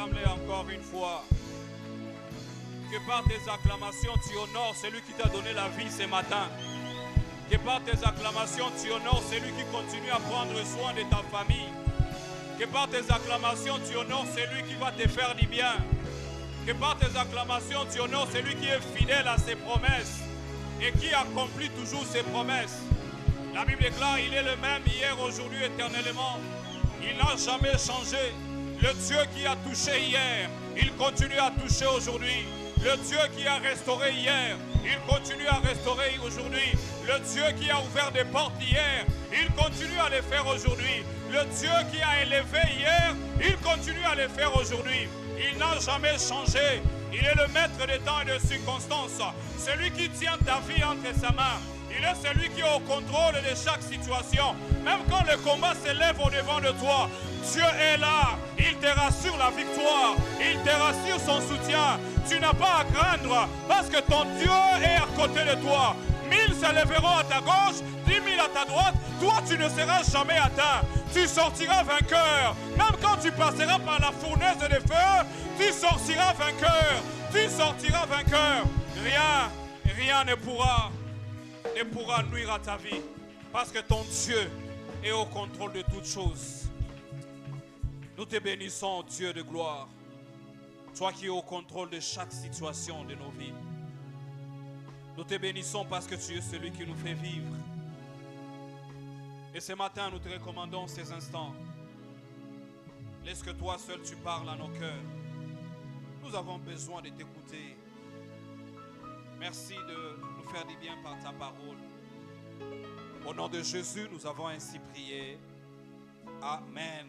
Acclame-les encore une fois. Que par tes acclamations, tu honores celui qui t'a donné la vie ce matin. Que par tes acclamations, tu honores celui qui continue à prendre soin de ta famille. Que par tes acclamations, tu honores celui qui va te faire du bien. Que par tes acclamations, tu honores celui qui est fidèle à ses promesses et qui accomplit toujours ses promesses. La Bible déclare, il est le même hier, aujourd'hui, éternellement. Il n'a jamais changé. Le Dieu qui a touché hier, il continue à toucher aujourd'hui. Le Dieu qui a restauré hier, il continue à restaurer aujourd'hui. Le Dieu qui a ouvert des portes hier, il continue à les faire aujourd'hui. Le Dieu qui a élevé hier, il continue à les faire aujourd'hui. Il n'a jamais changé. Il est le maître des temps et des circonstances. Celui qui tient ta vie entre sa main. Il est celui qui est au contrôle de chaque situation. Même quand le combat s'élève au-devant de toi, Dieu est là. Il te rassure la victoire. Il te rassure son soutien. Tu n'as pas à craindre parce que ton Dieu est à côté de toi. 1000 s'élèveront à ta gauche, 10 000 à ta droite. Toi, tu ne seras jamais atteint. Tu sortiras vainqueur. Même quand tu passeras par la fournaise des feux, tu sortiras vainqueur. Tu sortiras vainqueur. Rien ne pourra nuire à ta vie. Parce que ton Dieu est au contrôle de toutes choses. Nous te bénissons, Dieu de gloire. Toi qui es au contrôle de chaque situation de nos vies. Nous te bénissons parce que tu es celui qui nous fait vivre. Et ce matin, nous te recommandons ces instants. Laisse que toi seul tu parles à nos cœurs. Nous avons besoin de t'écouter. Merci de nous faire du bien par ta parole. Au nom de Jésus, nous avons ainsi prié. Amen.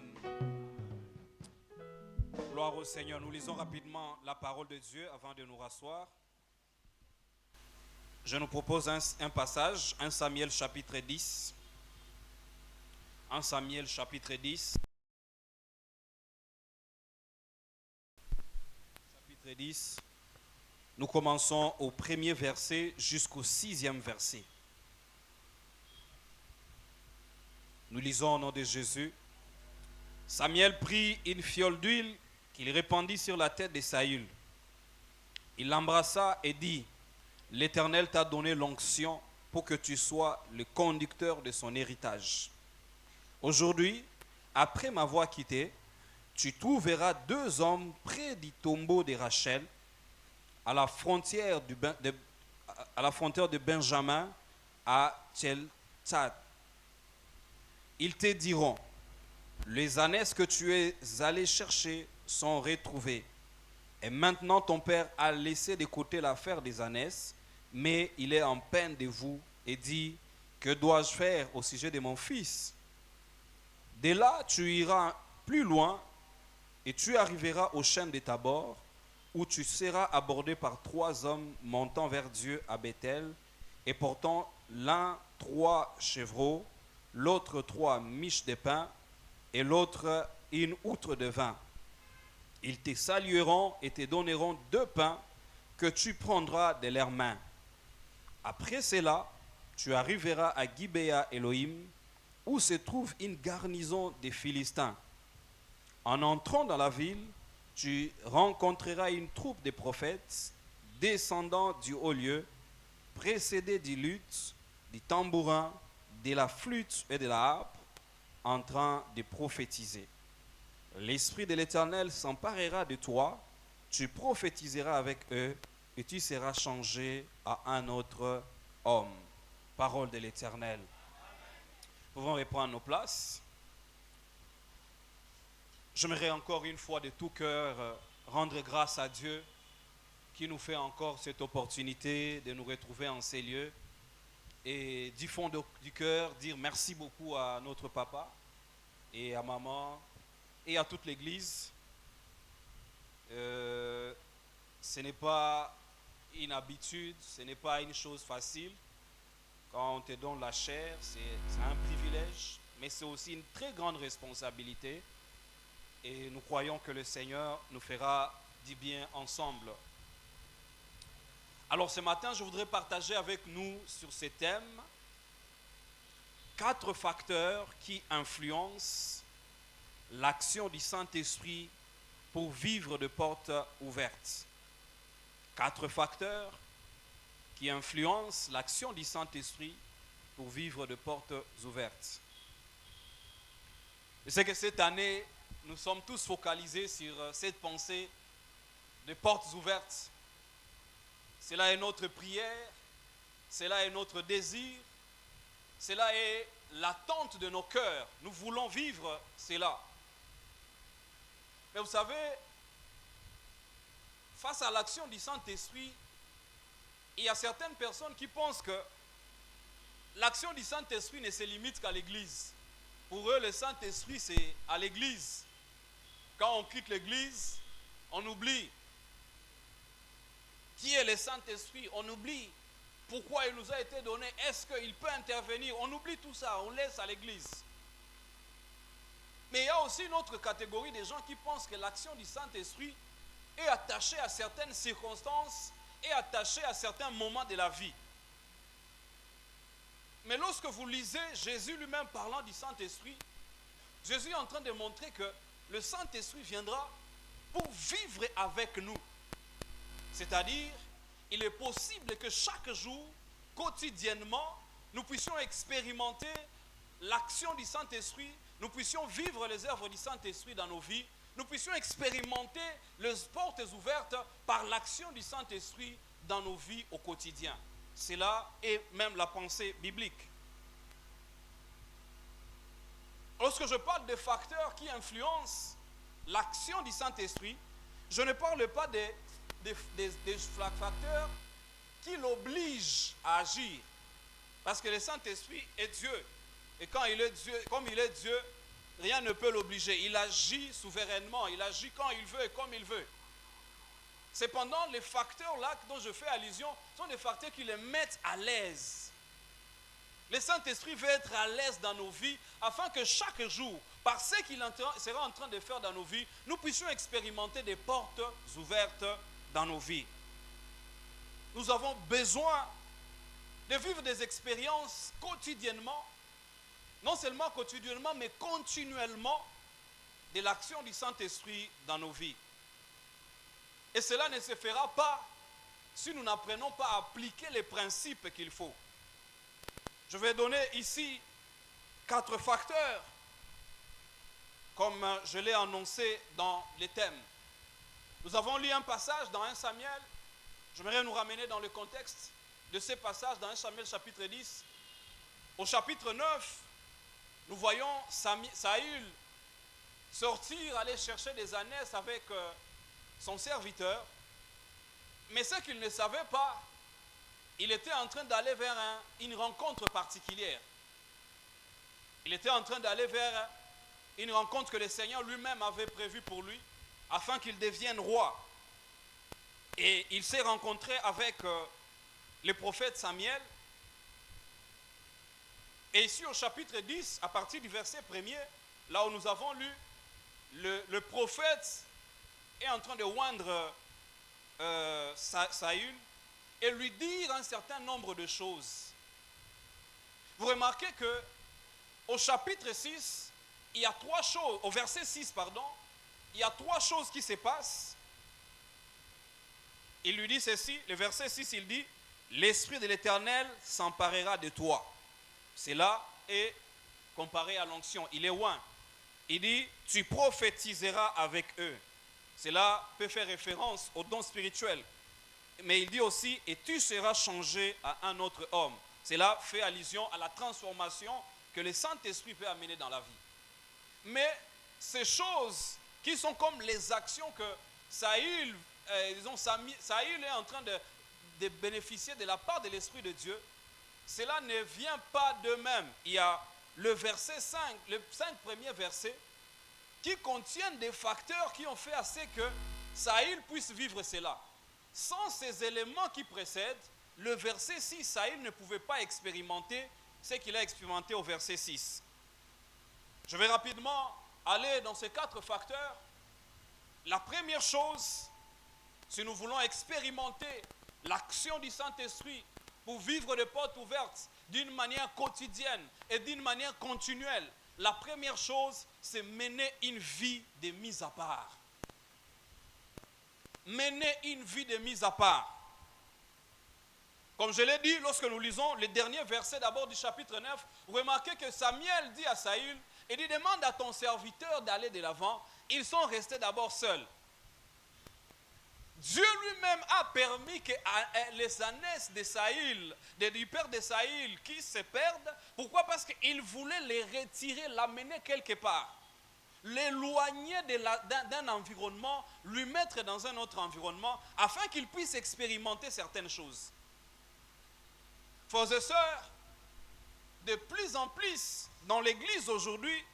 Gloire au Seigneur. Nous lisons rapidement la parole de Dieu avant de nous rasseoir. Je nous propose un passage, 1 Samuel chapitre 10. 1 Samuel chapitre 10. Chapitre 10. Nous commençons au premier verset jusqu'au 6e verset. Nous lisons au nom de Jésus. Samuel prit une fiole d'huile qu'il répandit sur la tête de Saül. Il l'embrassa et dit, « L'Éternel t'a donné l'onction pour que tu sois le conducteur de son héritage. Aujourd'hui, après m'avoir quitté, tu trouveras 2 hommes près du tombeau de Rachel, à la frontière de Benjamin, à Tcheltat. Ils te diront, les ânesses que tu es allé chercher sont retrouvées. Et maintenant ton père a laissé de côté l'affaire des ânesses, mais il est en peine de vous et dit, que dois-je faire au sujet de mon fils? De là, tu iras plus loin et tu arriveras au chêne de Tabor, où tu seras abordé par 3 hommes montant vers Dieu à Bethel et portant l'un 3 chevreaux, l'autre 3 miches de pain et l'autre une outre de vin. Ils te salueront et te donneront 2 pains que tu prendras de leurs mains. Après cela, tu arriveras à Gibéa Elohim, où se trouve une garnison des Philistins. En entrant dans la ville, tu rencontreras une troupe de prophètes descendant du haut lieu, précédés du luth, du tambourin, de la flûte et de la harpe, en train de prophétiser. L'Esprit de l'Éternel s'emparera de toi, tu prophétiseras avec eux et tu seras changé à un autre homme. Parole de l'Éternel. Nous pouvons reprendre nos places. J'aimerais encore une fois de tout cœur rendre grâce à Dieu qui nous fait encore cette opportunité de nous retrouver en ces lieux et du fond du cœur dire merci beaucoup à notre papa et à maman et à toute l'église. Ce n'est pas une habitude, ce n'est pas une chose facile. Quand on te donne la chair, c'est un privilège, mais c'est aussi une très grande responsabilité. Et nous croyons que le Seigneur nous fera du bien ensemble. Alors ce matin, je voudrais partager avec nous sur ce thème 4 facteurs qui influencent l'action du Saint-Esprit pour vivre de portes ouvertes. 4 facteurs qui influencent l'action du Saint-Esprit pour vivre de portes ouvertes. Je sais que cette année, nous sommes tous focalisés sur cette pensée de portes ouvertes. Cela est notre prière, cela est notre désir, cela est l'attente de nos cœurs. Nous voulons vivre cela. Mais vous savez, face à l'action du Saint-Esprit, il y a certaines personnes qui pensent que l'action du Saint-Esprit ne se limite qu'à l'église. Pour eux, le Saint-Esprit, c'est à l'église. Quand on quitte l'église, on oublie qui est le Saint-Esprit. On oublie pourquoi il nous a été donné. Est-ce qu'il peut intervenir? On oublie tout ça, on laisse à l'église. Mais il y a aussi une autre catégorie de gens qui pensent que l'action du Saint-Esprit est attachée à certaines circonstances et attachée à certains moments de la vie. Mais lorsque vous lisez Jésus lui-même parlant du Saint-Esprit, Jésus est en train de montrer que le Saint-Esprit viendra pour vivre avec nous. C'est-à-dire, il est possible que chaque jour, quotidiennement, nous puissions expérimenter l'action du Saint-Esprit, nous puissions vivre les œuvres du Saint-Esprit dans nos vies, nous puissions expérimenter les portes ouvertes par l'action du Saint-Esprit dans nos vies au quotidien. Cela est même la pensée biblique. Lorsque je parle des facteurs qui influencent l'action du Saint-Esprit, je ne parle pas des facteurs qui l'obligent à agir. Parce que le Saint-Esprit est Dieu. Et quand il est Dieu, comme il est Dieu, rien ne peut l'obliger. Il agit souverainement, il agit quand il veut et comme il veut. Cependant, les facteurs là dont je fais allusion sont des facteurs qui les mettent à l'aise. Le Saint-Esprit veut être à l'aise dans nos vies afin que chaque jour, par ce qu'il sera en train de faire dans nos vies, nous puissions expérimenter des portes ouvertes dans nos vies. Nous avons besoin de vivre des expériences quotidiennement, non seulement quotidiennement, mais continuellement, de l'action du Saint-Esprit dans nos vies. Et cela ne se fera pas si nous n'apprenons pas à appliquer les principes qu'il faut. Je vais donner ici 4 facteurs, comme je l'ai annoncé dans les thèmes. Nous avons lu un passage dans 1 Samuel. J'aimerais nous ramener dans le contexte de ce passage dans 1 Samuel chapitre 10. Au chapitre 9, nous voyons Saül sortir, aller chercher des ânesses avec son serviteur. Mais ce qu'il ne savait pas, il était en train d'aller vers une rencontre particulière. Il était en train d'aller vers une rencontre que le Seigneur lui-même avait prévue pour lui, afin qu'il devienne roi. Et il s'est rencontré avec le prophète Samuel. Et ici au chapitre 10, à partir du verset 1er, là où nous avons lu, le prophète est en train de oindre Saül et lui dire un certain nombre de choses. Vous remarquez que au chapitre 6, il y a 3 choses, au verset 6, pardon, il y a 3 choses qui se passent. Il lui dit ceci, le verset 6, il dit, l'Esprit de l'Éternel s'emparera de toi. Cela est comparé à l'onction, il est oint. Il dit, tu prophétiseras avec eux. Cela peut faire référence au don spirituel. Mais il dit aussi, et tu seras changé à un autre homme. Cela fait allusion à la transformation que le Saint-Esprit peut amener dans la vie. Mais ces choses qui sont comme les actions que Saül est en train de bénéficier de la part de l'Esprit de Dieu, cela ne vient pas d'eux-mêmes. Il y a le verset 5, les 5 premiers versets, qui contiennent des facteurs qui ont fait assez que Saül puisse vivre cela. Sans ces éléments qui précèdent, le verset 6, Saül ne pouvait pas expérimenter ce qu'il a expérimenté au verset 6. Je vais rapidement aller dans ces 4 facteurs. La première chose, si nous voulons expérimenter l'action du Saint-Esprit pour vivre des portes ouvertes d'une manière quotidienne et d'une manière continuelle, la première chose, c'est mener une vie de mise à part. mener une vie de mise à part. Comme je l'ai dit, lorsque nous lisons les derniers versets d'abord du chapitre 9, remarquez que Samuel dit à Saül, il dit, demande à ton serviteur d'aller de l'avant. Ils sont restés d'abord seuls. Dieu lui-même a permis que les ânesses de Saül, du père de Saül, qui se perdent. Pourquoi? Parce qu'il voulait les retirer, l'amener quelque part. L'éloigner d'un environnement, lui mettre dans un autre environnement, afin qu'il puisse expérimenter certaines choses. Frères et sœurs, de plus en plus, dans l'église aujourd'hui,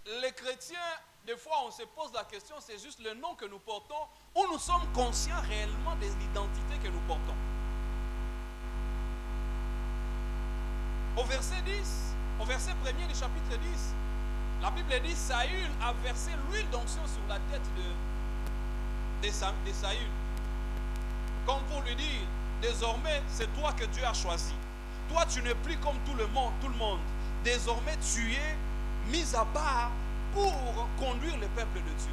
les chrétiens, des fois on se pose la question, c'est juste le nom que nous portons, ou nous sommes conscients réellement de l'identité que nous portons. Au verset 10, au verset 1er du chapitre 10, la Bible dit, Saül a versé l'huile d'onction sur la tête de Saül. Comme pour lui dire, désormais c'est toi que Dieu a choisi. Toi tu n'es plus comme tout le monde. Désormais tu es mis à part pour conduire le peuple de Dieu.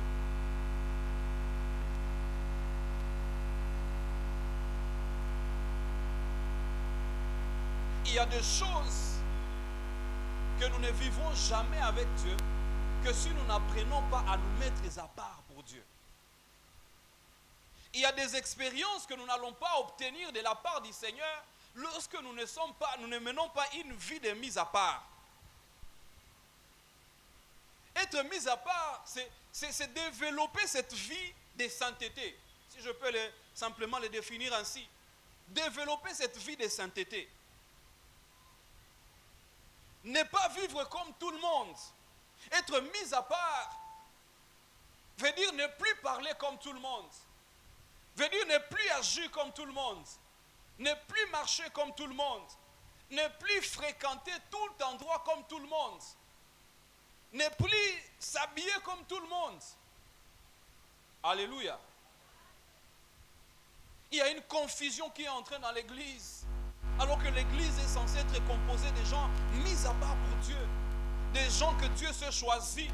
Il y a des choses que nous ne vivons jamais avec Dieu, que si nous n'apprenons pas à nous mettre à part pour Dieu. Il y a des expériences que nous n'allons pas obtenir de la part du Seigneur lorsque nous ne menons pas une vie de mise à part. Être mis à part, c'est développer cette vie de sainteté. Si je peux simplement le définir ainsi. Développer cette vie de sainteté. Ne pas vivre comme tout le monde. Être mis à part veut dire ne plus parler comme tout le monde. Veut dire ne plus agir comme tout le monde. Ne plus marcher comme tout le monde. Ne plus fréquenter tout endroit comme tout le monde. Ne plus s'habiller comme tout le monde. Alléluia. Il y a une confusion qui est entrée dans l'église. Alors que l'église est censée être composée de gens mis à part pour Dieu. Des gens que Dieu se choisit,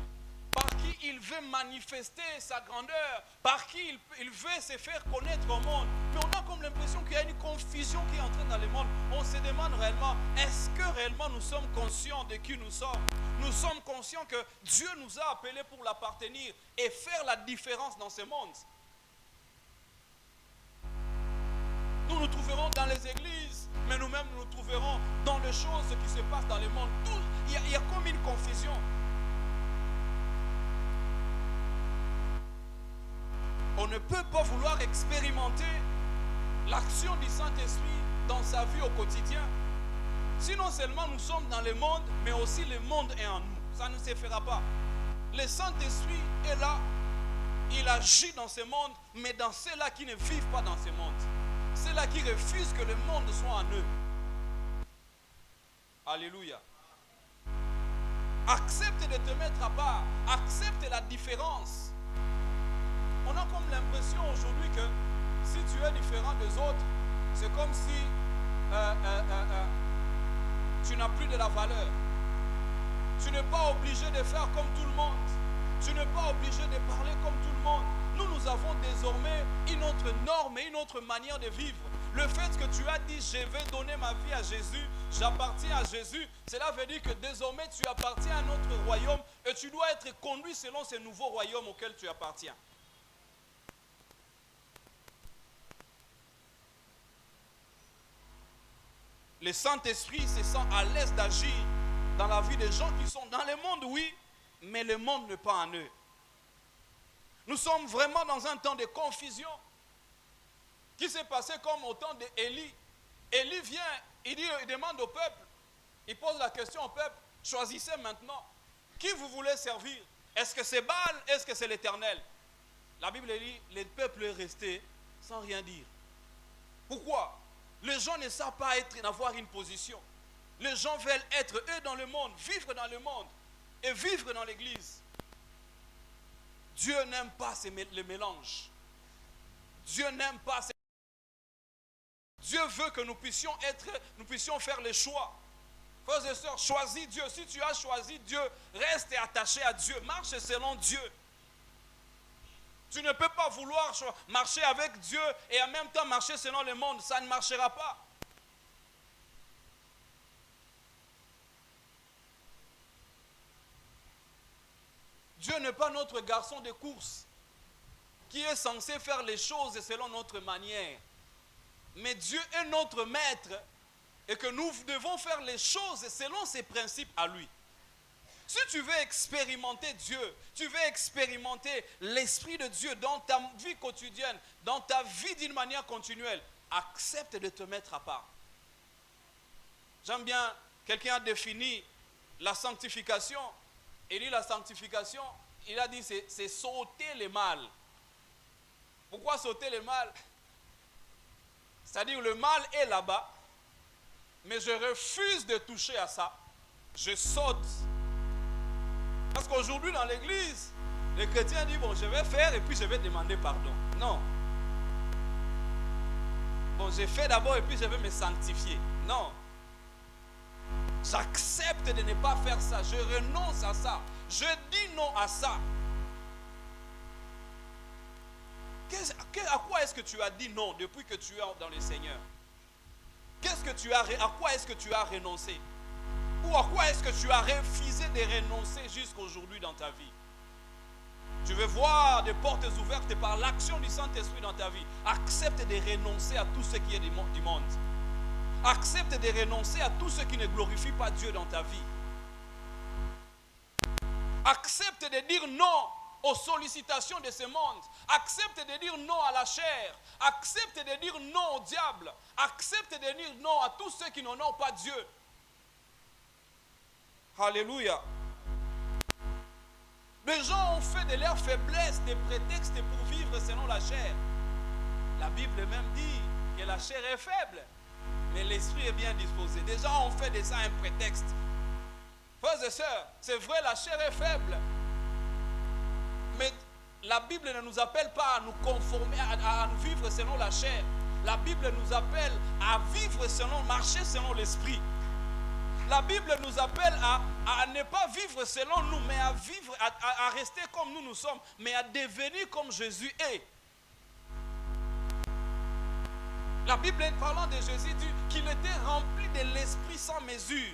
par qui il veut manifester sa grandeur, par qui il veut se faire connaître au monde. Mais on a comme l'impression qu'il y a une confusion qui est entrée dans le monde. On se demande réellement, est-ce que réellement nous sommes conscients de qui nous sommes? Nous sommes conscients que Dieu nous a appelés pour l'appartenir et faire la différence dans ce monde. Nous nous trouverons dans les églises, mais nous-mêmes nous trouverons dans les choses qui se passent dans le monde. Il y a comme une confusion. On ne peut pas vouloir expérimenter l'action du Saint-Esprit dans sa vie au quotidien. Si non seulement nous sommes dans le monde, mais aussi le monde est en nous. Ça ne se fera pas. Le Saint-Esprit est là. Il agit dans ce monde, mais dans ceux-là qui ne vivent pas dans ce monde. Ceux-là qui refusent que le monde soit en eux. Alléluia. Accepte de te mettre à part. Accepte la différence. On a comme l'impression aujourd'hui que si tu es différent des autres, c'est comme si tu n'as plus de la valeur. Tu n'es pas obligé de faire comme tout le monde. Tu n'es pas obligé de parler comme tout le monde. Nous avons désormais une autre norme et une autre manière de vivre. Le fait que tu as dit, je vais donner ma vie à Jésus, j'appartiens à Jésus, cela veut dire que désormais tu appartiens à notre royaume et tu dois être conduit selon ce nouveau royaume auquel tu appartiens. Le Saint-Esprit se sent à l'aise d'agir dans la vie des gens qui sont dans le monde, oui, mais le monde n'est pas en eux. Nous sommes vraiment dans un temps de confusion qui s'est passé comme au temps d'Élie. Élie vient, il demande au peuple, il pose la question au peuple, choisissez maintenant, qui vous voulez servir? Est-ce que c'est Baal? Est-ce que c'est l'Éternel? La Bible dit, le peuple est resté sans rien dire. Pourquoi? Les gens ne savent pas avoir une position. Les gens veulent être eux dans le monde, vivre dans le monde et vivre dans l'église. Dieu n'aime pas le mélange. Dieu n'aime pas ces... Dieu veut que nous puissions faire les choix. Frères et sœurs, choisis Dieu. Si tu as choisi Dieu, reste attaché à Dieu. Marche selon Dieu. Tu ne peux pas vouloir marcher avec Dieu et en même temps marcher selon le monde. Ça ne marchera pas. Dieu n'est pas notre garçon de course qui est censé faire les choses selon notre manière. Mais Dieu est notre maître et que nous devons faire les choses selon ses principes à lui. Si tu veux expérimenter Dieu, tu veux expérimenter l'Esprit de Dieu dans ta vie quotidienne, dans ta vie d'une manière continuelle, accepte de te mettre à part. J'aime bien, quelqu'un a défini la sanctification. Il dit la sanctification, il a dit c'est sauter le mal. Pourquoi sauter le mal? C'est-à-dire le mal est là-bas, mais je refuse de toucher à ça. Je saute. Parce qu'aujourd'hui dans l'église, les chrétiens disent bon je vais faire et puis je vais demander pardon. Non. Bon j'ai fait d'abord et puis je vais me sanctifier. Non. J'accepte de ne pas faire ça. Je renonce à ça. Je dis non à ça. À quoi est-ce que tu as dit non depuis que tu es dans le Seigneur? À quoi est-ce que tu as renoncé? Ou à quoi est-ce que tu as refusé de renoncer jusqu'aujourd'hui dans ta vie? Tu veux voir des portes ouvertes par l'action du Saint-Esprit dans ta vie. Accepte de renoncer à tout ce qui est du monde. Accepte de renoncer à tout ce qui ne glorifie pas Dieu dans ta vie. Accepte de dire non aux sollicitations de ce monde. Accepte de dire non à la chair. Accepte de dire non au diable. Accepte de dire non à tous ceux qui n'honorent pas Dieu. Alléluia. Les gens ont fait de leur faiblesse des prétextes pour vivre selon la chair. La Bible même dit que la chair est faible, mais l'esprit est bien disposé. Des gens ont fait de ça un prétexte. Frères et sœurs, c'est vrai, la chair est faible. Mais la Bible ne nous appelle pas à nous conformer, à vivre selon la chair. La Bible nous appelle à vivre selon, marcher selon l'esprit. La Bible nous appelle à ne pas vivre selon nous, mais à vivre, à rester comme nous sommes, mais à devenir comme Jésus est. La Bible, parlant de Jésus, dit qu'il était rempli de l'esprit sans mesure.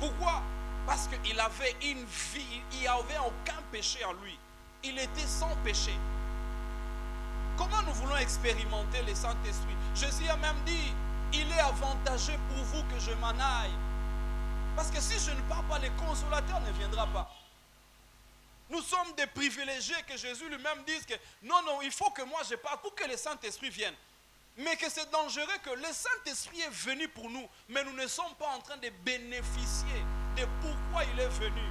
Pourquoi? Parce qu'il avait une vie, il n'y avait aucun péché en lui. Il était sans péché. Comment nous voulons expérimenter le Saint-Esprit? Jésus a même dit, il est avantageux pour vous que je m'en aille. Parce que si je ne pars pas, le consolateur ne viendra pas. Nous sommes des privilégiés que Jésus lui-même dise que non, il faut que moi je parte pour que le Saint-Esprit vienne. Mais que c'est dangereux que le Saint-Esprit est venu pour nous, mais nous ne sommes pas en train de bénéficier de pourquoi il est venu.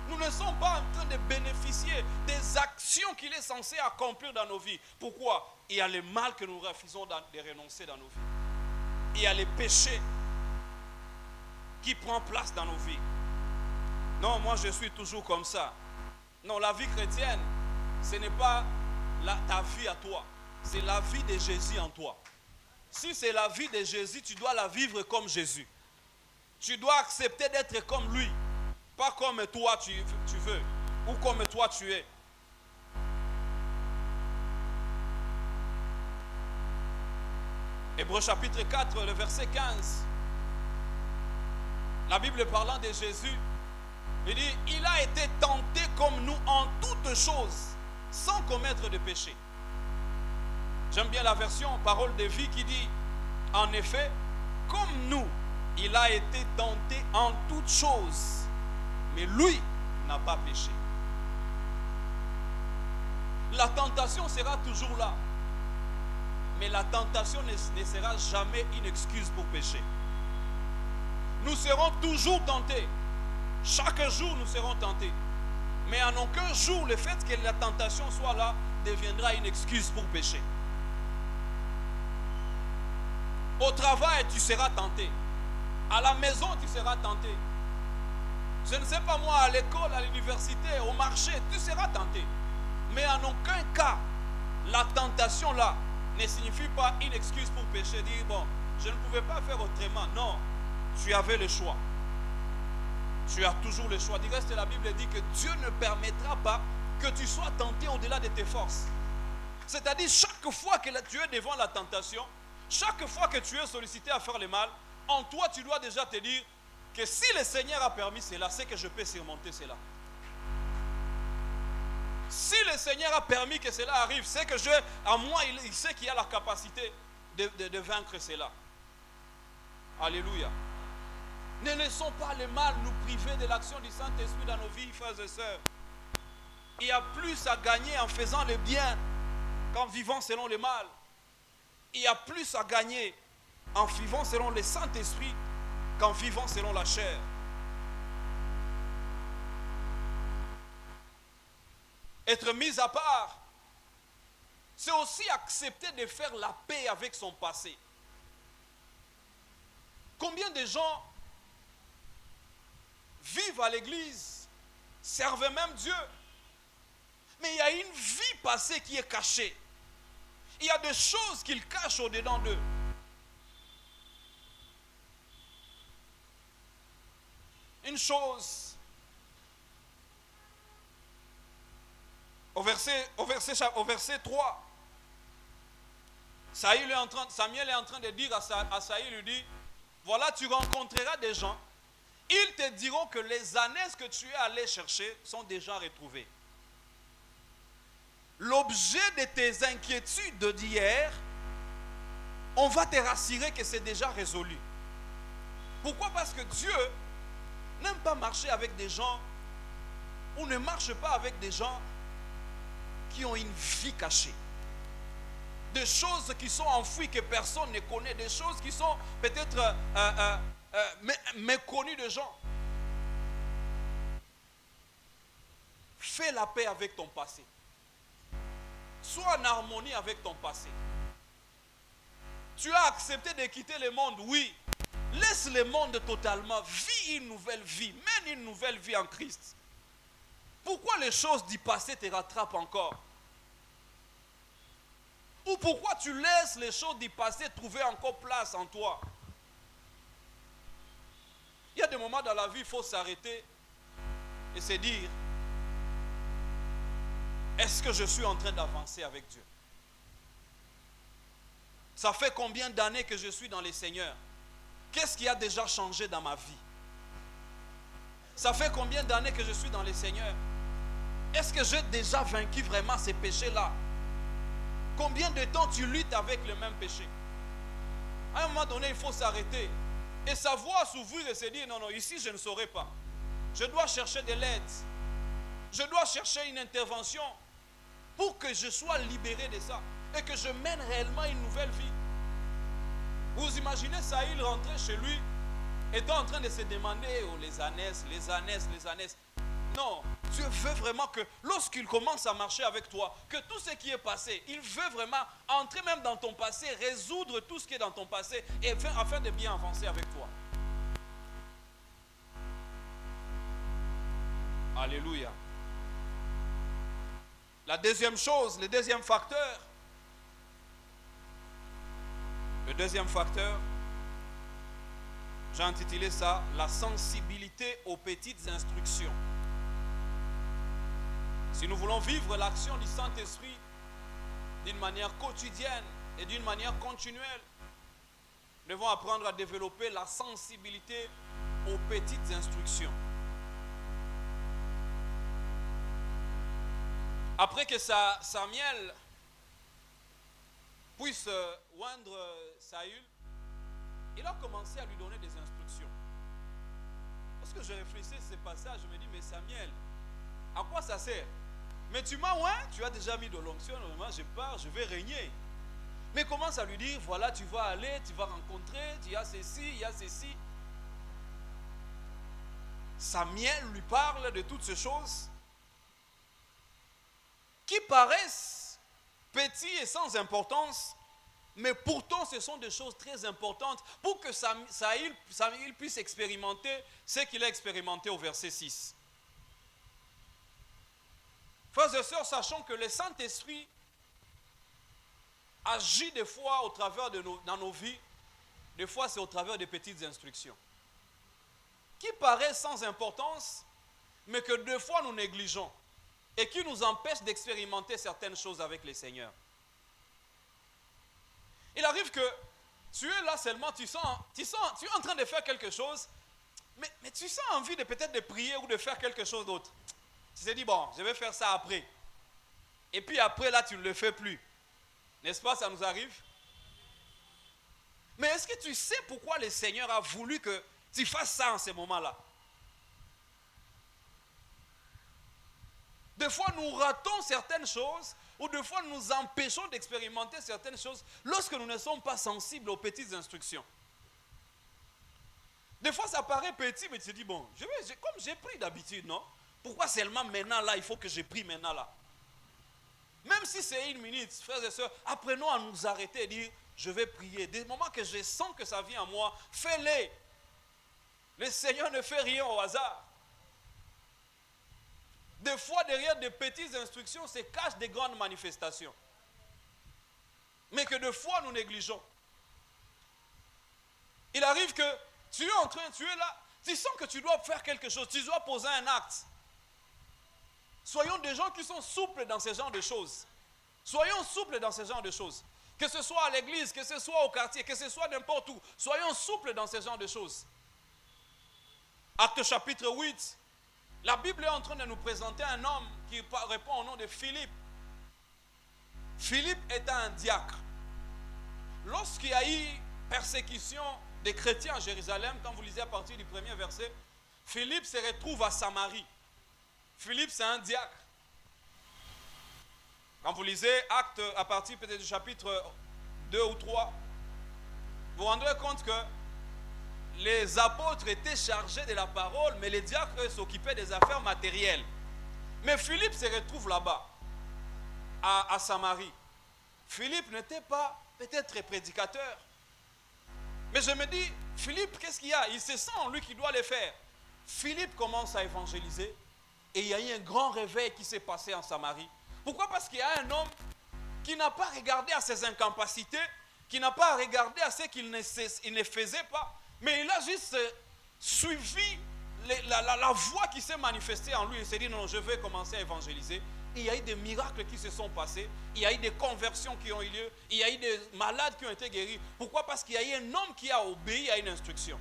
Nous ne sommes pas en train de bénéficier des actions qu'il est censé accomplir dans nos vies. Pourquoi? Il y a le mal que nous refusons de renoncer dans nos vies. Il y a les péchés qui prennent place dans nos vies. Non, moi je suis toujours comme ça. Non, la vie chrétienne, ce n'est pas ta vie à toi. C'est la vie de Jésus en toi. Si c'est la vie de Jésus, tu dois la vivre comme Jésus. Tu dois accepter d'être comme lui. Pas comme toi tu veux. Ou comme toi tu es. Hébreux chapitre 4, le verset 15. La Bible parlant de Jésus, il dit, il a été tenté comme nous en toutes choses, sans commettre de péché. J'aime bien la version Parole de vie qui dit, en effet, comme nous, il a été tenté en toutes choses, mais lui n'a pas péché. La tentation sera toujours là, mais la tentation ne sera jamais une excuse pour pécher. Nous serons toujours tentés. Chaque jour, nous serons tentés. Mais en aucun jour, le fait que la tentation soit là deviendra une excuse pour pécher. Au travail, tu seras tenté. À la maison, tu seras tenté. Je ne sais pas moi, à l'école, à l'université, au marché, tu seras tenté. Mais en aucun cas, la tentation là ne signifie pas une excuse pour pécher. Dire, bon, je ne pouvais pas faire autrement. Non, tu avais le choix. Tu as toujours le choix. Du reste, la Bible dit que Dieu ne permettra pas que tu sois tenté au-delà de tes forces. C'est-à-dire, chaque fois que tu es devant la tentation, chaque fois que tu es sollicité à faire le mal, en toi, tu dois déjà te dire que si le Seigneur a permis cela, c'est que je peux surmonter cela. Si le Seigneur a permis que cela arrive, c'est que en moi, il sait qu'il a la capacité de vaincre cela. Alléluia. Ne laissons pas le mal nous priver de l'action du Saint-Esprit dans nos vies, frères et sœurs. Il y a plus à gagner en faisant le bien qu'en vivant selon le mal. Il y a plus à gagner en vivant selon le Saint-Esprit qu'en vivant selon la chair. Être mis à part, c'est aussi accepter de faire la paix avec son passé. Combien de gens vivent à l'église, servent même Dieu, mais il y a une vie passée qui est cachée. Il y a des choses qu'ils cachent au-dedans d'eux. Une chose, au verset 3, Samuel est en train de dire à Saül, il lui dit, voilà, tu rencontreras des gens, ils te diront que les ânesses que tu es allé chercher sont déjà retrouvées. L'objet de tes inquiétudes d'hier, on va te rassurer que c'est déjà résolu. Pourquoi? Parce que Dieu n'aime pas marcher avec des gens, ou ne marche pas avec des gens qui ont une vie cachée. Des choses qui sont enfouies que personne ne connaît, des choses qui sont peut-être méconnues de gens. Fais la paix avec ton passé. Sois en harmonie avec ton passé. Tu as accepté de quitter le monde, oui. Laisse le monde totalement. Vis une nouvelle vie. Mène une nouvelle vie en Christ. Pourquoi les choses du passé te rattrapent encore? Ou pourquoi tu laisses les choses du passé trouver encore place en toi? Il y a des moments dans la vie, il faut s'arrêter et se dire, est-ce que je suis en train d'avancer avec Dieu? Ça fait combien d'années que je suis dans les Seigneurs? Qu'est-ce qui a déjà changé dans ma vie? Ça fait combien d'années que je suis dans les Seigneurs? Est-ce que j'ai déjà vaincu vraiment ces péchés-là? Combien de temps tu luttes avec le même péché? À un moment donné, il faut s'arrêter et savoir s'ouvrir et se dire, non, ici je ne saurais pas. Je dois chercher de l'aide. Je dois chercher une intervention pour que je sois libéré de ça et que je mène réellement une nouvelle vie. Vous imaginez Saül rentrer chez lui, étant en train de se demander, oh, les ânesses. Non, Dieu veut vraiment que lorsqu'il commence à marcher avec toi, que tout ce qui est passé, il veut vraiment entrer même dans ton passé, résoudre tout ce qui est dans ton passé et afin de bien avancer avec toi. Alléluia. La deuxième chose, le deuxième facteur, j'ai intitulé ça « La sensibilité aux petites instructions ». Si nous voulons vivre l'action du Saint-Esprit d'une manière quotidienne et d'une manière continuelle, nous devons apprendre à développer la sensibilité aux petites instructions. Après que Samuel puisse oindre Saül, il a commencé à lui donner des instructions. Lorsque je réfléchissais à ce passage, je me dis, mais Samuel, à quoi ça sert? Mais tu m'as oint, tu as déjà mis de l'onction, normalement je pars, je vais régner. Mais commence à lui dire, voilà, tu vas aller, tu vas rencontrer, il y a ceci, il y a ceci. Samuel lui parle de toutes ces choses qui paraissent petites et sans importance, mais pourtant ce sont des choses très importantes pour que Saül puisse expérimenter ce qu'il a expérimenté au verset 6. Frères et sœurs, sachons que le Saint-Esprit agit des fois au travers dans nos vies, des fois c'est au travers de petites instructions qui paraissent sans importance, mais que des fois nous négligeons. et qui nous empêche d'expérimenter certaines choses avec le Seigneur. Il arrive que tu es là seulement, tu es en train de faire quelque chose, mais tu sens envie de peut-être de prier ou de faire quelque chose d'autre. Tu te dis, bon, je vais faire ça après. Et puis après, là, tu ne le fais plus. N'est-ce pas, ça nous arrive? Mais est-ce que tu sais pourquoi le Seigneur a voulu que tu fasses ça en ce moment-là? Des fois, nous ratons certaines choses, ou des fois, nous empêchons d'expérimenter certaines choses lorsque nous ne sommes pas sensibles aux petites instructions. Des fois, ça paraît petit, mais tu te dis, bon, comme j'ai pris d'habitude, non? Pourquoi seulement maintenant, là, il faut que je prie maintenant, là? Même si c'est 1 minute, frères et sœurs, apprenons à nous arrêter et dire, je vais prier. Des moments que je sens que ça vient à moi, fais-les. Le Seigneur ne fait rien au hasard. Des fois, derrière des petites instructions, se cachent des grandes manifestations. Mais que des fois, nous négligeons. Il arrive que tu es là, tu sens que tu dois faire quelque chose, tu dois poser un acte. Soyons des gens qui sont souples dans ce genre de choses. Soyons souples dans ce genre de choses. Que ce soit à l'église, que ce soit au quartier, que ce soit n'importe où. Soyons souples dans ce genre de choses. Acte chapitre 8. La Bible est en train de nous présenter un homme qui répond au nom de Philippe. Philippe était un diacre. Lorsqu'il y a eu persécution des chrétiens à Jérusalem, quand vous lisez à partir du premier verset, Philippe se retrouve à Samarie. Philippe, c'est un diacre. Quand vous lisez Actes à partir peut-être du chapitre 2 ou 3, vous vous rendrez compte que les apôtres étaient chargés de la parole, mais les diacres s'occupaient des affaires matérielles. Mais Philippe se retrouve là-bas, à Samarie. Philippe n'était pas peut-être prédicateur. Mais je me dis, Philippe, qu'est-ce qu'il y a? Il se sent en lui qui doit le faire. Philippe commence à évangéliser. Et il y a eu un grand réveil qui s'est passé en Samarie. Pourquoi? Parce qu'il y a un homme qui n'a pas regardé à ses incapacités, qui n'a pas regardé à ce qu'il ne faisait pas, mais il a juste suivi la voie qui s'est manifestée en lui. Il s'est dit, non, je vais commencer à évangéliser. Et il y a eu des miracles qui se sont passés, il y a eu des conversions qui ont eu lieu, il y a eu des malades qui ont été guéris. Pourquoi? Parce qu'il y a eu un homme qui a obéi à une instruction.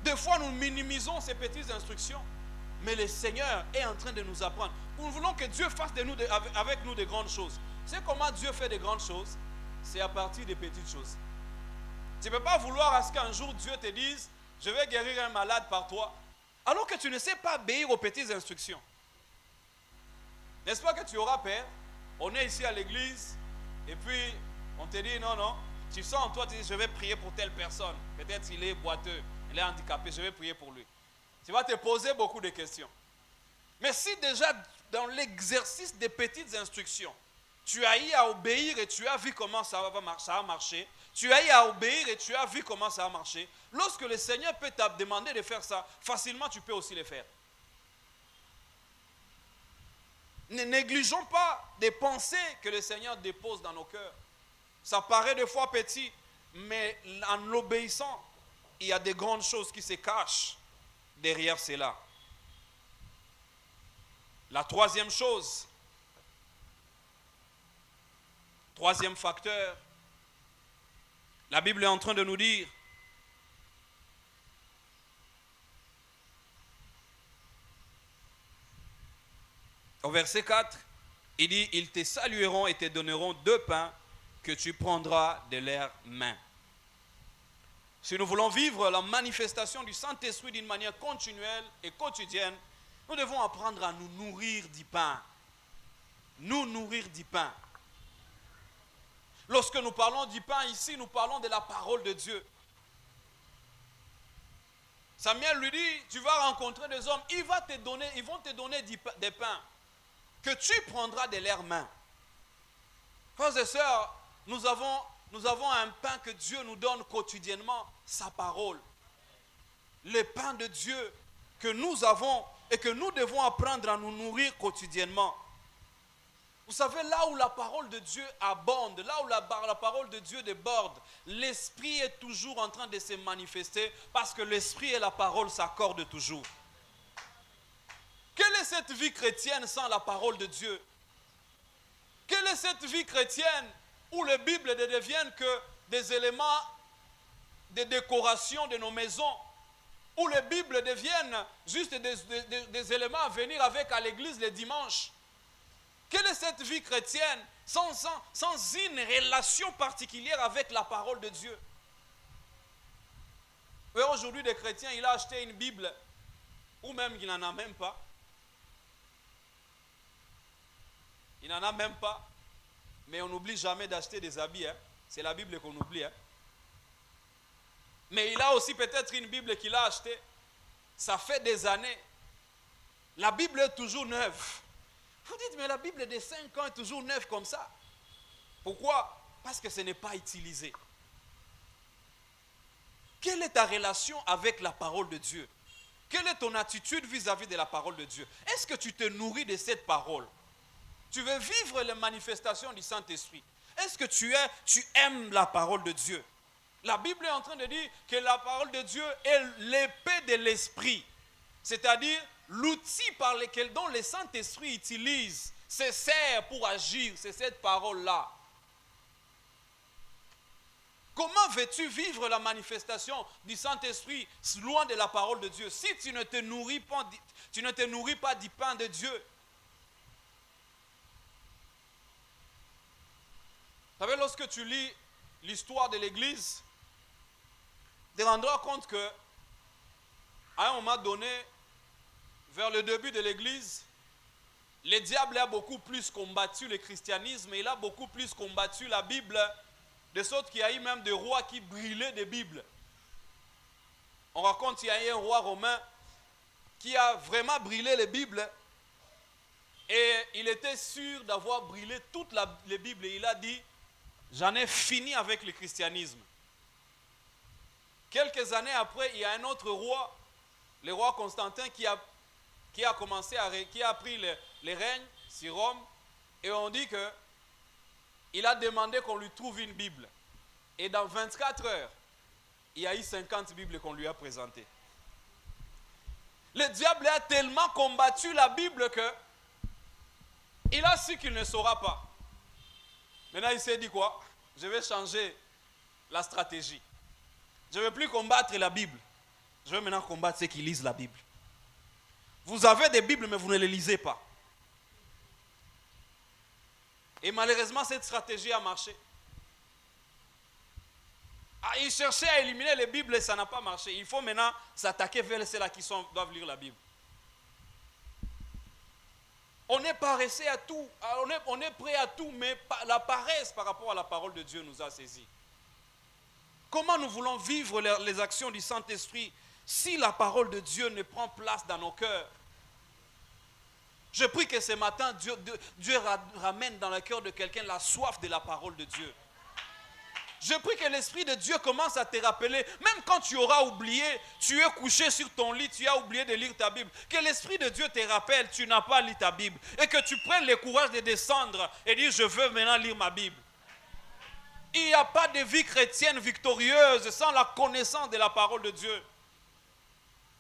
Des fois, nous minimisons ces petites instructions, mais le Seigneur est en train de nous apprendre. Nous voulons que Dieu fasse avec nous de grandes choses. C'est comment Dieu fait de grandes choses? C'est à partir des petites choses. Tu ne peux pas vouloir à ce qu'un jour Dieu te dise, je vais guérir un malade par toi, alors que tu ne sais pas obéir aux petites instructions. N'est-ce pas que tu auras peur? On est ici à l'église, et puis on te dit, non, tu sens en toi, tu dis, je vais prier pour telle personne. Peut-être qu'il est boiteux, il est handicapé, je vais prier pour lui. Tu vas te poser beaucoup de questions. Mais si déjà dans l'exercice des petites instructions, tu as eu à obéir et tu as vu comment ça a marché, tu as eu à obéir et tu as vu comment ça a marché, lorsque le Seigneur peut te demander de faire ça, facilement tu peux aussi le faire. Ne négligeons pas des pensées que le Seigneur dépose dans nos cœurs. Ça paraît des fois petit, mais en obéissant, il y a des grandes choses qui se cachent derrière cela. La troisième chose, troisième facteur, la Bible est en train de nous dire, au verset 4, il dit, ils te salueront et te donneront 2 pains que tu prendras de leurs mains. Si nous voulons vivre la manifestation du Saint-Esprit d'une manière continuelle et quotidienne, nous devons apprendre à nous nourrir du pain. Nous nourrir du pain. Lorsque nous parlons du pain ici, nous parlons de la parole de Dieu. Samuel lui dit, tu vas rencontrer des hommes, ils vont te donner des pains que tu prendras de leurs mains. Frères et sœurs, nous avons un pain que Dieu nous donne quotidiennement, sa parole. Le pain de Dieu que nous avons et que nous devons apprendre à nous nourrir quotidiennement. Vous savez, là où la parole de Dieu abonde, là où la parole de Dieu déborde, l'Esprit est toujours en train de se manifester parce que l'Esprit et la parole s'accordent toujours. Quel est cette vie chrétienne sans la parole de Dieu? Quelle est cette vie chrétienne où les Bibles ne deviennent que des éléments de décoration de nos maisons, où les Bibles deviennent juste des éléments à venir avec à l'église les dimanches? Quelle est cette vie chrétienne sans une relation particulière avec la parole de Dieu? Et aujourd'hui, des chrétiens, il a acheté une Bible, ou même il n'en a même pas. Il n'en a même pas. Mais on n'oublie jamais d'acheter des habits. Hein. C'est la Bible qu'on oublie. Hein. Mais il a aussi peut-être une Bible qu'il a achetée. Ça fait des années. La Bible est toujours neuve. Vous dites, mais la Bible de 5 ans est toujours neuve comme ça. Pourquoi? Parce que ce n'est pas utilisé. Quelle est ta relation avec la parole de Dieu? Quelle est ton attitude vis-à-vis de la parole de Dieu? Est-ce que tu te nourris de cette parole? Tu veux vivre les manifestations du Saint-Esprit? Est-ce que tu aimes la parole de Dieu? La Bible est en train de dire que la parole de Dieu est l'épée de l'Esprit. C'est-à-dire l'outil par lequel dont le Saint-Esprit utilise, se sert pour agir, c'est cette parole-là. Comment veux-tu vivre la manifestation du Saint-Esprit loin de la parole de Dieu si tu ne te nourris pas du pain de Dieu? Vous savez, lorsque tu lis l'histoire de l'Église, tu te rendras compte que à un moment donné, vers le début de l'Église, le diable a beaucoup plus combattu le christianisme et il a beaucoup plus combattu la Bible, de sorte qu'il y a eu même des rois qui brûlaient des Bibles. On raconte qu'il y a eu un roi romain qui a vraiment brûlé les Bibles et il était sûr d'avoir brûlé toutes les Bibles et il a dit, j'en ai fini avec le christianisme. Quelques années après, il y a un autre roi, le roi Constantin, qui a pris les règnes sur Rome, et on dit qu'il a demandé qu'on lui trouve une Bible. Et dans 24 heures, il y a eu 50 Bibles qu'on lui a présentées. Le diable a tellement combattu la Bible qu'il a su qu'il ne saura pas. Maintenant, il s'est dit quoi? Je vais changer la stratégie. Je ne vais plus combattre la Bible. Je vais maintenant combattre ceux qui lisent la Bible. Vous avez des Bibles, mais vous ne les lisez pas. Et malheureusement, cette stratégie a marché. Il cherchait à éliminer les Bibles et ça n'a pas marché. Il faut maintenant s'attaquer vers ceux-là qui doivent lire la Bible. On est paressé à tout. On est prêt à tout, mais la paresse par rapport à la parole de Dieu nous a saisis. Comment nous voulons vivre les actions du Saint-Esprit si la parole de Dieu ne prend place dans nos cœurs? Je prie que ce matin, Dieu ramène dans le cœur de quelqu'un la soif de la parole de Dieu. Je prie que l'Esprit de Dieu commence à te rappeler, même quand tu auras oublié, tu es couché sur ton lit, tu as oublié de lire ta Bible, que l'Esprit de Dieu te rappelle, tu n'as pas lu ta Bible, et que tu prennes le courage de descendre et dire, je veux maintenant lire ma Bible. Il n'y a pas de vie chrétienne victorieuse sans la connaissance de la parole de Dieu.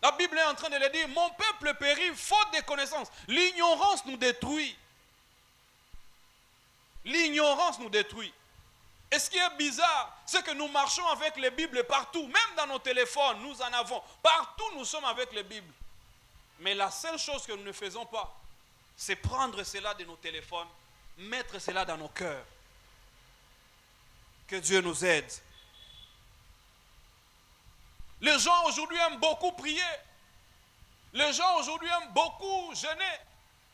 La Bible est en train de le dire, mon peuple périt faute de connaissance. L'ignorance nous détruit. L'ignorance nous détruit. Et ce qui est bizarre, c'est que nous marchons avec les Bibles partout, même dans nos téléphones, nous en avons. Partout, nous sommes avec les Bibles. Mais la seule chose que nous ne faisons pas, c'est prendre cela de nos téléphones, mettre cela dans nos cœurs. Que Dieu nous aide. Les gens aujourd'hui aiment beaucoup prier. Les gens aujourd'hui aiment beaucoup jeûner.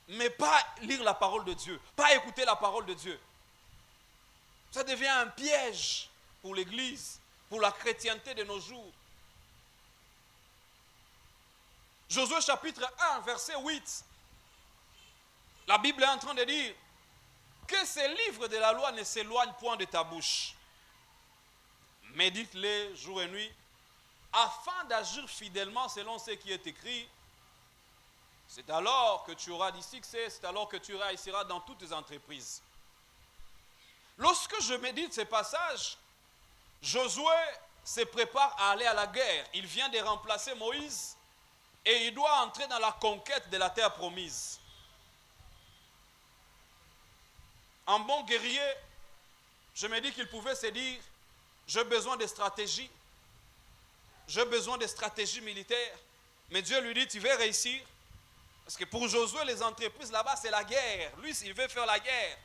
Mais pas lire la parole de Dieu, pas écouter la parole de Dieu. Ça devient un piège pour l'Église, pour la chrétienté de nos jours. Josué chapitre 1, verset 8. La Bible est en train de dire que ces livres de la loi ne s'éloignent point de ta bouche. Médite-les jour et nuit, afin d'agir fidèlement selon ce qui est écrit. C'est alors que tu auras du succès, c'est alors que tu réussiras dans toutes tes entreprises. Lorsque je médite ces passages, Josué se prépare à aller à la guerre. Il vient de remplacer Moïse et il doit entrer dans la conquête de la terre promise. En bon guerrier, je me dis qu'il pouvait se dire, j'ai besoin de stratégie, j'ai besoin de stratégie militaire, mais Dieu lui dit, tu vas réussir. Parce que pour Josué, les entreprises là-bas, c'est la guerre. Lui, il veut faire la guerre.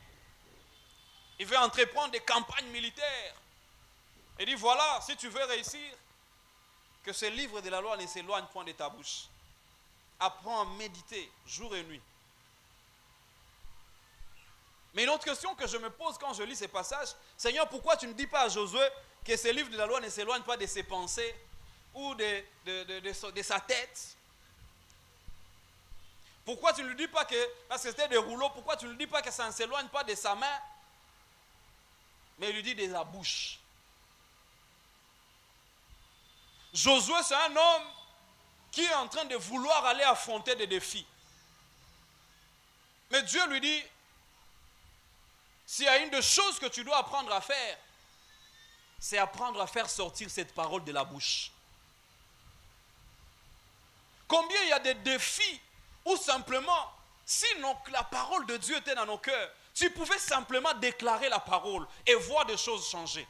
Il veut entreprendre des campagnes militaires. Il dit, voilà, si tu veux réussir, que ce livre de la loi ne s'éloigne point de ta bouche. Apprends à méditer jour et nuit. Mais une autre question que je me pose quand je lis ces passages, Seigneur, pourquoi tu ne dis pas à Josué que ce livre de la loi ne s'éloigne pas de ses pensées ou de sa tête? Pourquoi tu ne lui dis pas que, parce que c'était des rouleaux, pourquoi tu ne lui dis pas que ça ne s'éloigne pas de sa main, mais il lui dit de la bouche? Josué, c'est un homme qui est en train de vouloir aller affronter des défis. Mais Dieu lui dit, s'il y a une des choses que tu dois apprendre à faire, c'est apprendre à faire sortir cette parole de la bouche. Combien il y a des défis où simplement, si la parole de Dieu était dans nos cœurs, tu pouvais simplement déclarer la parole et voir des choses changer.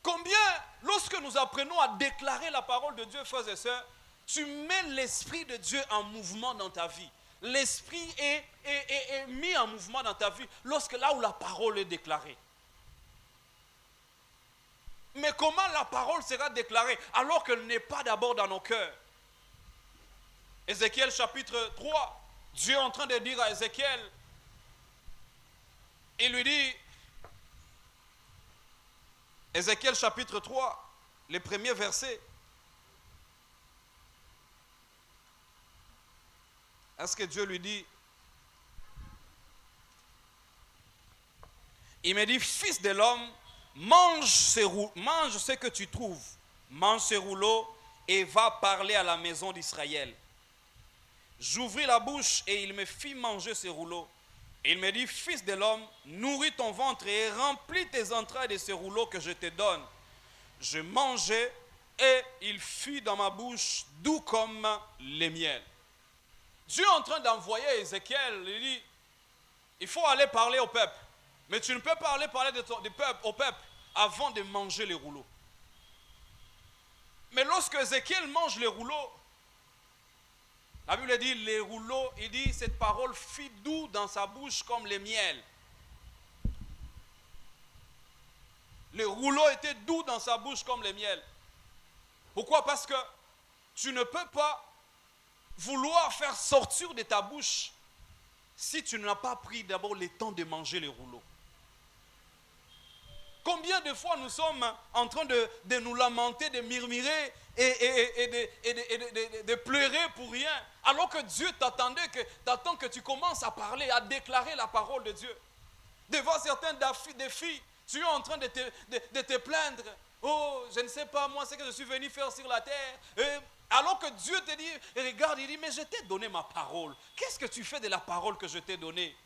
Combien, lorsque nous apprenons à déclarer la parole de Dieu, frères et sœurs, tu mets l'Esprit de Dieu en mouvement dans ta vie. L'Esprit est mis en mouvement dans ta vie lorsque là où la parole est déclarée. Mais comment la parole sera déclarée alors qu'elle n'est pas d'abord dans nos cœurs? Ézéchiel chapitre 3, Dieu est en train de dire à Ézéchiel, il lui dit, Ézéchiel chapitre 3, les premiers versets. Est-ce que Dieu lui dit, il me dit, fils de l'homme, mange ce que tu trouves, mange ces rouleaux et va parler à la maison d'Israël. J'ouvris la bouche et il me fit manger ces rouleaux. Il me dit, fils de l'homme, nourris ton ventre et remplis tes entrailles de ces rouleaux que je te donne. Je mangeai et il fut dans ma bouche doux comme le miel. Dieu est en train d'envoyer Ézéchiel, il dit, il faut aller parler au peuple. Mais tu ne peux pas aller parler au peuple avant de manger les rouleaux. Mais lorsque Ézéchiel mange les rouleaux, la Bible dit, les rouleaux, il dit, cette parole fit doux dans sa bouche comme le miel. Les rouleaux étaient doux dans sa bouche comme le miel. Pourquoi? Parce que tu ne peux pas vouloir faire sortir de ta bouche si tu n'as pas pris d'abord le temps de manger les rouleaux. Combien de fois nous sommes en train de nous lamenter, de murmurer et de pleurer pour rien, alors que Dieu t'attend que tu commences à parler, à déclarer la parole de Dieu. Devant certains défis, tu es en train de te plaindre. Oh, je ne sais pas moi ce que je suis venu faire sur la terre. Alors que Dieu te dit, regarde, il dit, mais je t'ai donné ma parole. Qu'est-ce que tu fais de la parole que je t'ai donnée?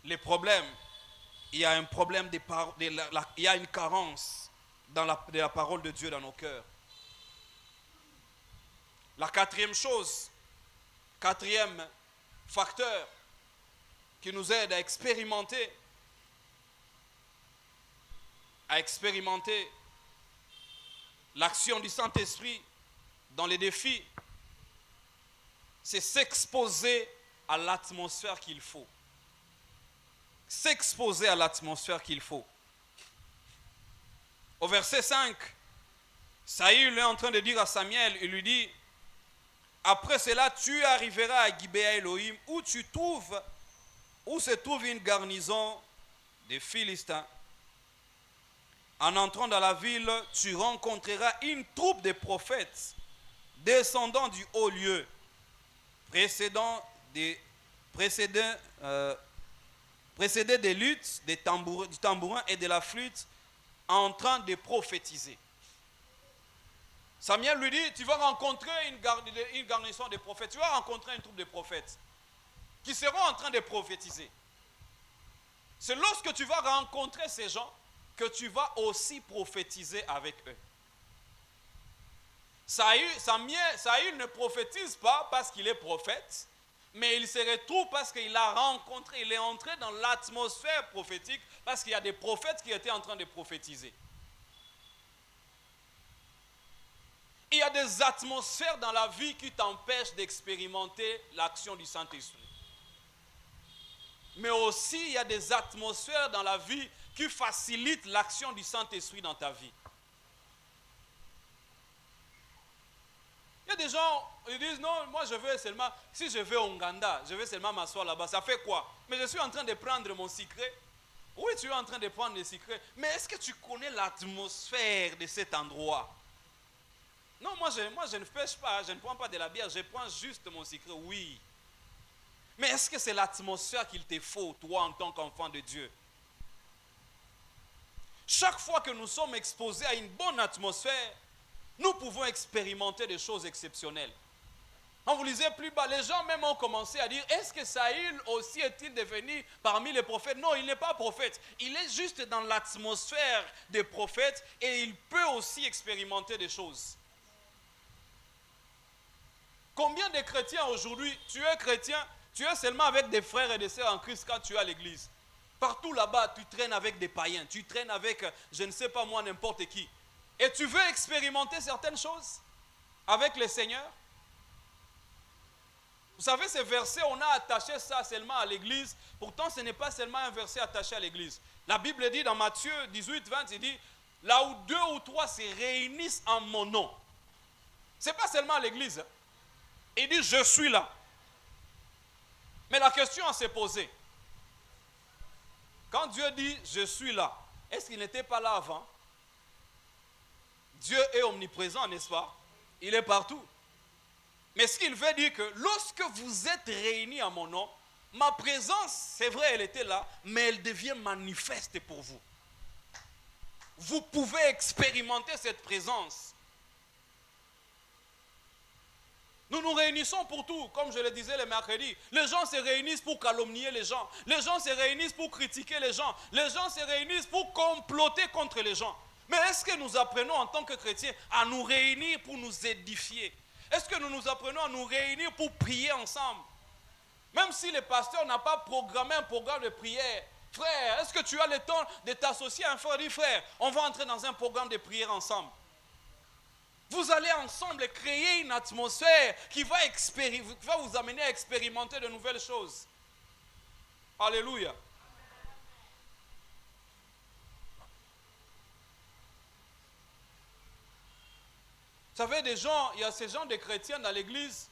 Les problèmes, il y a un problème il y a une carence de la parole de Dieu dans nos cœurs. La quatrième facteur qui nous aide à expérimenter l'action du Saint-Esprit dans les défis, c'est s'exposer à l'atmosphère qu'il faut. S'exposer à l'atmosphère qu'il faut. Au verset 5, Saül est en train de dire à Samuel, il lui dit, après cela, tu arriveras à Gibéa Elohim, où se trouve une garnison des Philistins. En entrant dans la ville, tu rencontreras une troupe de prophètes descendant du haut lieu, précédés des luttes, du tambourin et de la flûte, en train de prophétiser. Samuel lui dit, tu vas rencontrer une garnison de prophètes, tu vas rencontrer une troupe de prophètes qui seront en train de prophétiser. C'est lorsque tu vas rencontrer ces gens que tu vas aussi prophétiser avec eux. Saül ne prophétise pas parce qu'il est prophète, mais il se retrouve parce qu'il a rencontré, il est entré dans l'atmosphère prophétique parce qu'il y a des prophètes qui étaient en train de prophétiser. Il y a des atmosphères dans la vie qui t'empêchent d'expérimenter l'action du Saint-Esprit. Mais aussi, il y a des atmosphères dans la vie qui facilitent l'action du Saint-Esprit dans ta vie. Il y a des gens, ils disent, non, moi je veux seulement, si je vais au Ouganda, je vais seulement m'asseoir là-bas, ça fait quoi? Mais je suis en train de prendre mon secret. Oui, tu es en train de prendre le secret, mais est-ce que tu connais l'atmosphère de cet endroit? Non, moi je ne pêche pas, je ne prends pas de la bière, je prends juste mon secret, oui. Mais est-ce que c'est l'atmosphère qu'il te faut, toi, en tant qu'enfant de Dieu? Chaque fois que nous sommes exposés à une bonne atmosphère, nous pouvons expérimenter des choses exceptionnelles. Quand vous lisez plus bas, les gens même ont commencé à dire, est-ce que Saül aussi est-il devenu parmi les prophètes? Non, il n'est pas prophète. Il est juste dans l'atmosphère des prophètes et il peut aussi expérimenter des choses. Combien de chrétiens aujourd'hui, tu es chrétien, tu es seulement avec des frères et des sœurs en Christ quand tu es à l'église. Partout là-bas, tu traînes avec des païens, tu traînes avec, je ne sais pas moi, n'importe qui. Et tu veux expérimenter certaines choses avec le Seigneur? Vous savez, ces versets, on a attaché ça seulement à l'église. Pourtant, ce n'est pas seulement un verset attaché à l'église. La Bible dit dans Matthieu 18, 20, il dit, là où 2 ou 3 se réunissent en mon nom. Ce n'est pas seulement à l'église. Il dit, je suis là. Mais la question à se poser, quand Dieu dit, je suis là, est-ce qu'il n'était pas là avant? Dieu est omniprésent, n'est-ce pas? Il est partout. Mais ce qu'il veut dire que lorsque vous êtes réunis en mon nom, ma présence, c'est vrai, elle était là, mais elle devient manifeste pour vous. Vous pouvez expérimenter cette présence. Nous nous réunissons pour tout, comme je le disais le mercredi. Les gens se réunissent pour calomnier les gens. Les gens se réunissent pour critiquer les gens. Les gens se réunissent pour comploter contre les gens. Mais est-ce que nous apprenons en tant que chrétiens à nous réunir pour nous édifier? Est-ce que nous apprenons à nous réunir pour prier ensemble? Même si le pasteur n'a pas programmé un programme de prière. Frère, est-ce que tu as le temps de t'associer à un frère et dire, frère, on va entrer dans un programme de prière ensemble. Vous allez ensemble créer une atmosphère qui va vous amener à expérimenter de nouvelles choses. Alléluia. Vous savez, il y a ces gens de chrétiens dans l'église,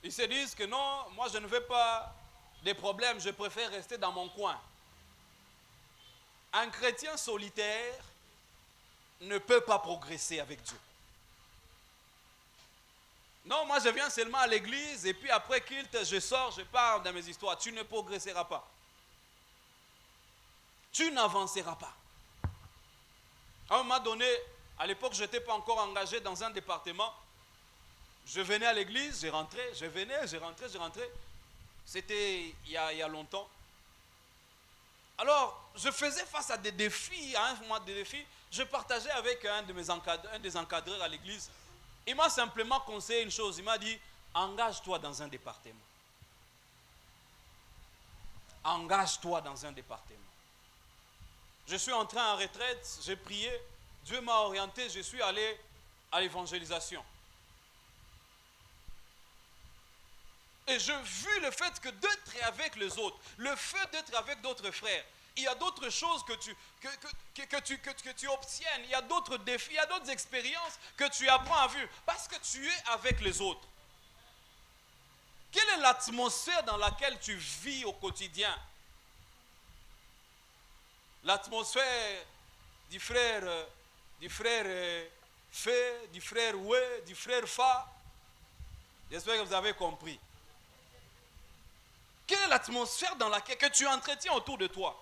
ils se disent que non, moi je ne veux pas des problèmes, je préfère rester dans mon coin. Un chrétien solitaire ne peut pas progresser avec Dieu. Non, moi je viens seulement à l'église et puis après culte, je sors, je parle dans mes histoires. Tu ne progresseras pas. Tu n'avanceras pas. À un moment donné, à l'époque, je n'étais pas encore engagé dans un département. Je venais à l'église, je rentrais, je venais, je rentrais. C'était il y a longtemps. Alors, je faisais face à des défis, à un moment de défis. Je partageais avec un des encadreurs à l'église. Il m'a simplement conseillé une chose. Il m'a dit, engage-toi dans un département. Engage-toi dans un département. Je suis entré en retraite, j'ai prié. Dieu m'a orienté, je suis allé à l'évangélisation. Et je vis le fait que d'être avec les autres, le fait d'être avec d'autres frères, il y a d'autres choses que tu obtiennes, il y a d'autres défis, il y a d'autres expériences que tu apprends à vivre parce que tu es avec les autres. Quelle est l'atmosphère dans laquelle tu vis au quotidien? L'atmosphère du frère Fé, du frère Oué, du frère Fa. J'espère que vous avez compris. Quelle est l'atmosphère dans laquelle que tu entretiens autour de toi?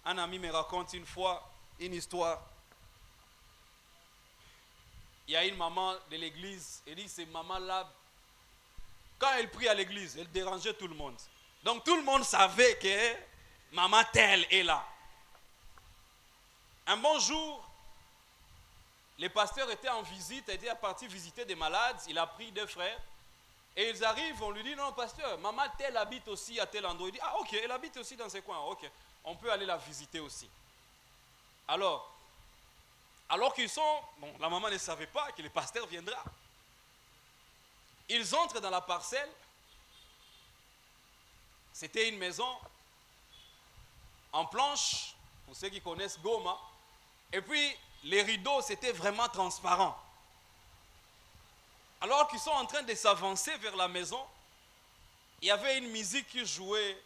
Un ami me raconte une fois une histoire. Il y a une maman de l'église. Elle dit, cette maman-là, quand elle prie à l'église, elle dérangeait tout le monde. Donc tout le monde savait que maman telle est là. Un bon jour, les pasteurs étaient en visite, étaient partis visiter des malades. Il a pris 2 frères. Et ils arrivent, on lui dit, non pasteur, maman telle habite aussi à tel endroit. Il dit, ah ok, elle habite aussi dans ce coin. Ok, on peut aller la visiter aussi. Alors qu'ils sont, bon, la maman ne savait pas que le pasteur viendra. Ils entrent dans la parcelle. C'était une maison en planche, pour ceux qui connaissent Goma. Et puis, les rideaux, c'était vraiment transparent. Alors qu'ils sont en train de s'avancer vers la maison, il y avait une musique qui jouait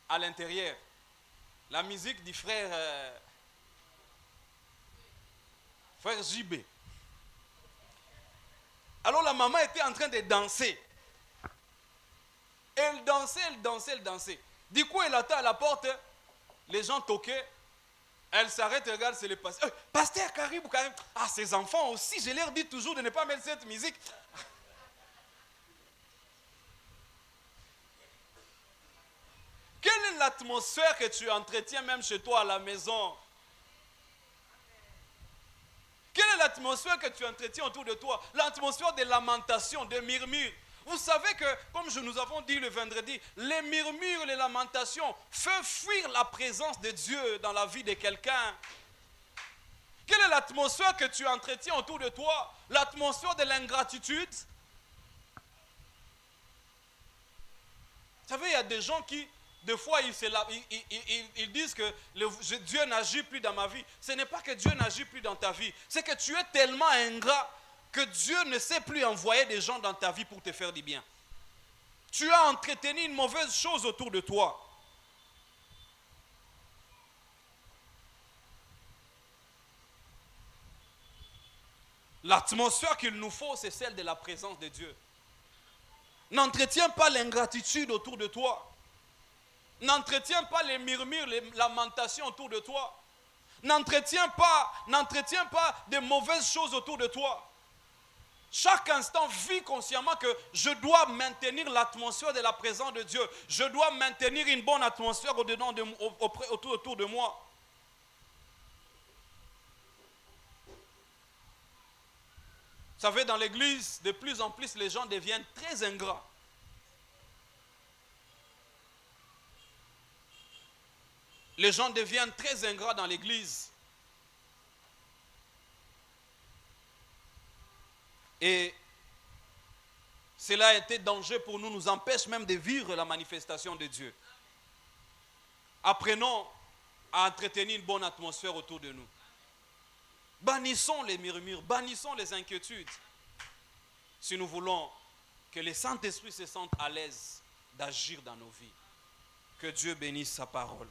à l'intérieur. La musique du frère JB. Alors la maman était en train de danser. Elle dansait. Du coup, elle attend à la porte. Les gens toquaient. Elle s'arrête, regarde, c'est le pasteur. Pasteur Caribou, quand même. Ah, ces enfants aussi, je leur dis toujours de ne pas mettre cette musique. Quelle est l'atmosphère que tu entretiens même chez toi à la maison? Quelle est l'atmosphère que tu entretiens autour de toi? L'atmosphère de lamentation, de murmures. Vous savez que, comme nous avons dit le vendredi, les murmures, les lamentations font fuir la présence de Dieu dans la vie de quelqu'un. Quelle est l'atmosphère que tu entretiens autour de toi? L'atmosphère de l'ingratitude. Vous savez, il y a des gens qui, des fois, ils disent que Dieu n'agit plus dans ma vie. Ce n'est pas que Dieu n'agit plus dans ta vie. C'est que tu es tellement ingrat que Dieu ne sait plus envoyer des gens dans ta vie pour te faire du bien. Tu as entretenu une mauvaise chose autour de toi. L'atmosphère qu'il nous faut, c'est celle de la présence de Dieu. N'entretiens pas l'ingratitude autour de toi. N'entretiens pas les murmures, les lamentations autour de toi. N'entretiens pas de mauvaises choses autour de toi. Chaque instant, vis consciemment que je dois maintenir l'atmosphère de la présence de Dieu. Je dois maintenir une bonne atmosphère autour de moi. Vous savez, dans l'église, de plus en plus, les gens deviennent très ingrats. Les gens deviennent très ingrats dans l'église. Et cela a été danger pour nous, nous empêche même de vivre la manifestation de Dieu. Apprenons à entretenir une bonne atmosphère autour de nous. Bannissons les murmures, bannissons les inquiétudes. Si nous voulons que le Saint-Esprit se sente à l'aise d'agir dans nos vies. Que Dieu bénisse sa parole.